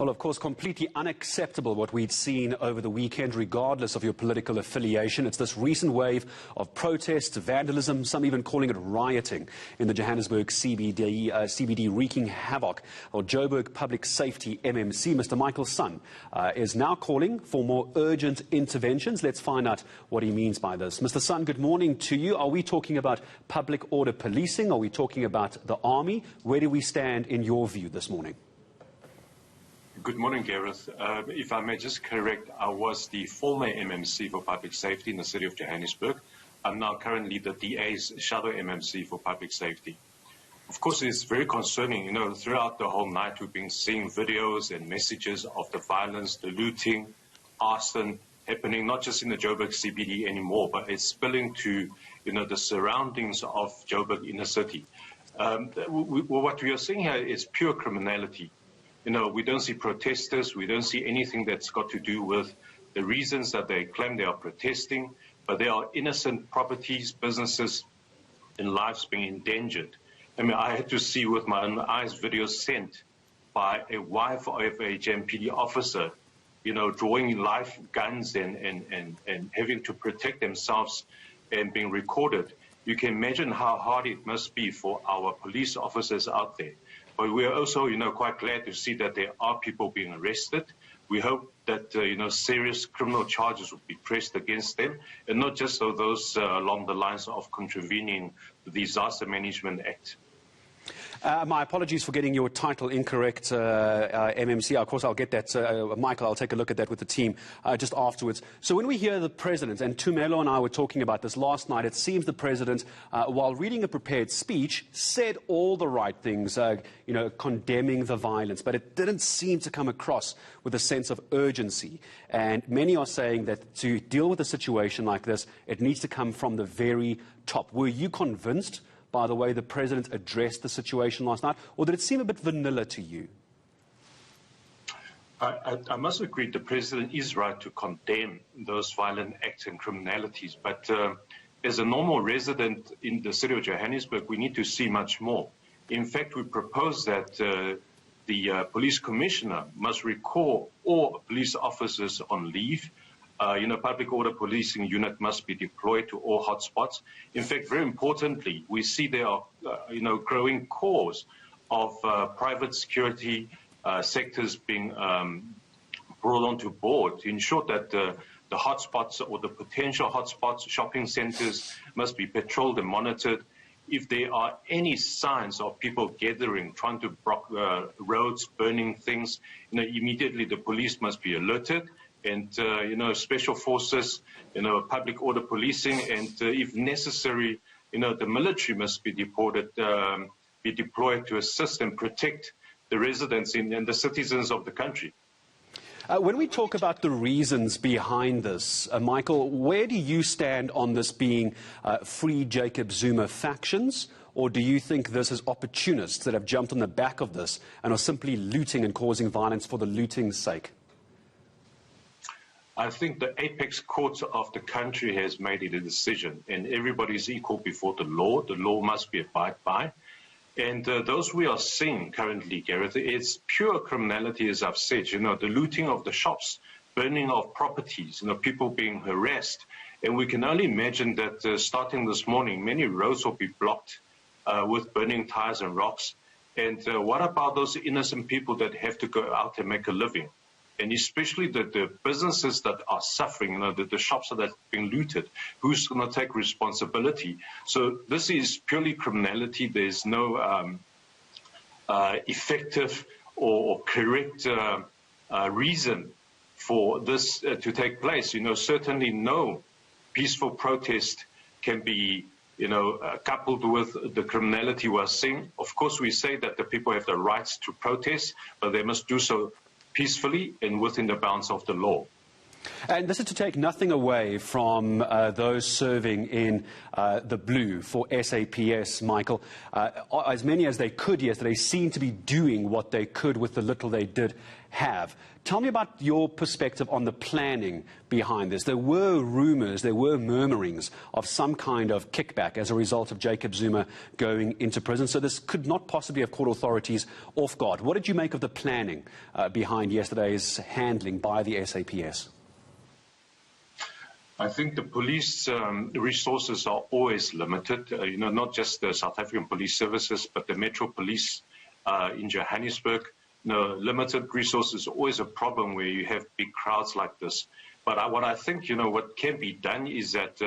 Well, of course, completely unacceptable what we'd seen over the weekend, regardless of your political affiliation. It's this recent wave of protests, vandalism, some even calling it rioting in the Johannesburg CBD, wreaking havoc. Well, Joburg Public Safety MMC, Mr. Michael Sun, is now calling for more urgent interventions. Let's find out what he means by this. Mr. Sun, good morning to you. Are we talking about public order policing? Are we talking about the army? Where do we stand in your view this morning? Good morning, Gareth. If I may just correct, I was the former MMC for Public Safety in the city of Johannesburg. I'm now currently the DA's shadow MMC for Public Safety. Of course, it's very concerning. You know, throughout the whole night, we've been seeing videos and messages of the violence, the looting, arson happening, not just in the Joburg CBD anymore, but it's spilling to, you know, the surroundings of Joburg inner city. What we are seeing here is pure criminality. You know, we don't see protesters, we don't see anything that's got to do with the reasons that they claim they are protesting, but there are innocent properties, businesses, and lives being endangered. I mean, I had to see with my own eyes videos sent by a wife of a JMPD officer, you know, drawing live guns and having to protect themselves and being recorded. You can imagine how hard it must be for our police officers out there. But we are also, you know, quite glad to see that there are people being arrested. We hope that, you know, serious criminal charges will be pressed against them, and not just those along the lines of contravening the Disaster Management Act. My apologies for getting your title incorrect, MMC. Of course, I'll get that. Michael, I'll take a look at that with the team just afterwards. So when we hear the President, and Tumelo and I were talking about this last night, it seems the President, while reading a prepared speech, said all the right things, you know, condemning the violence, but it didn't seem to come across with a sense of urgency. And many are saying that to deal with a situation like this, it needs to come from the very top. Were you convinced by the way the President addressed the situation last night, or did it seem a bit vanilla to you? I must agree the President is right to condemn those violent acts and criminalities, but as a normal resident in the city of Johannesburg, we need to see much more. In fact, we propose that the police commissioner must recall all police officers on leave. You know, public order policing unit must be deployed to all hotspots. In fact, very importantly, we see there are, you know, growing cores of private security sectors being brought onto board to ensure that the hotspots or the potential hotspots, shopping centers, must be patrolled and monitored. If there are any signs of people gathering, trying to block roads, burning things, you know, immediately the police must be alerted. And, you know, special forces, you know, public order policing, and if necessary, you know, the military must be deployed to assist and protect the residents and the citizens of the country. When we talk about the reasons behind this, Michael, where do you stand on this being Free Jacob Zuma factions, or do you think this is opportunists that have jumped on the back of this and are simply looting and causing violence for the looting's sake? I think the apex court of the country has made it a decision, and everybody is equal before the law. The law must be abided by. And those we are seeing currently, Gareth, it's pure criminality, as I've said. You know, the looting of the shops, burning of properties, you know, people being harassed. And we can only imagine that starting this morning, many roads will be blocked with burning tires and rocks. And what about those innocent people that have to go out and make a living? And especially the businesses that are suffering, you know, the shops that are being looted, who's going to take responsibility? So this is purely criminality. There's no effective or correct reason for this to take place. You know, certainly no peaceful protest can be, you know, coupled with the criminality we're seeing. Of course, we say that the people have the rights to protest, but they must do so peacefully and within the bounds of the law. And this is to take nothing away from those serving in the blue for SAPS, Michael. As many as they could yesterday seem to be doing what they could with the little they did have. Tell me about your perspective on the planning behind this. There were rumours, there were murmurings of some kind of kickback as a result of Jacob Zuma going into prison. So this could not possibly have caught authorities off guard. What did you make of the planning behind yesterday's handling by the SAPS? I think the police resources are always limited, not just the South African Police Services, but the Metro Police in Johannesburg. Limited resources is always a problem where you have big crowds like this. But what I think, what can be done is that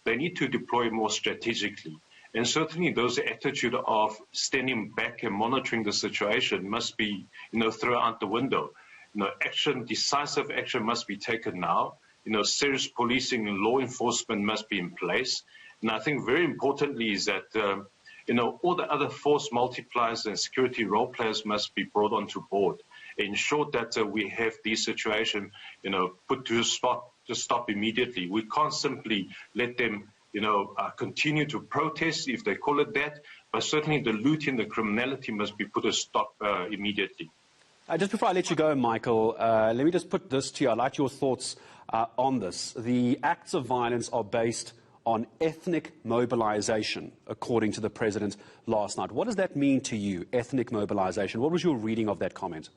they need to deploy more strategically. And certainly those attitude of standing back and monitoring the situation must be, thrown out the window. Decisive action must be taken now. Serious policing and law enforcement must be in place. And I think very importantly is that, all the other force multipliers and security role players must be brought onto board. Ensure that we have these situations, put to stop immediately. We can't simply let them, continue to protest, if they call it that, but certainly the looting, the criminality must be put to stop immediately. Just before I let you go, Michael, let me just put this to you. I'd like your thoughts on this. The acts of violence are based on ethnic mobilization, according to the President last night. What does that mean to you, ethnic mobilization? What was your reading of that comment?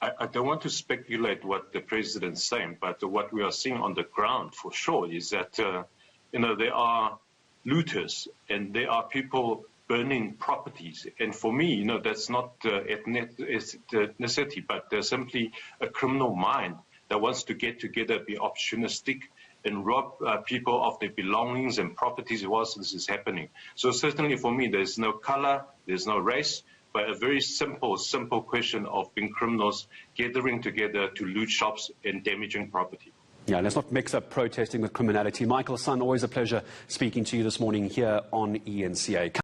I don't want to speculate what the President's saying, but what we are seeing on the ground for sure is that, there are looters and there are people burning properties. And for me, that's not ethnicity, but there's simply a criminal mind that wants to get together, be opportunistic, and rob people of their belongings and properties whilst this is happening. So certainly for me, there's no color, there's no race, but a very simple question of being criminals gathering together to loot shops and damaging property. Yeah, let's not mix up protesting with criminality. Michael, son, always a pleasure speaking to you this morning here on eNCA.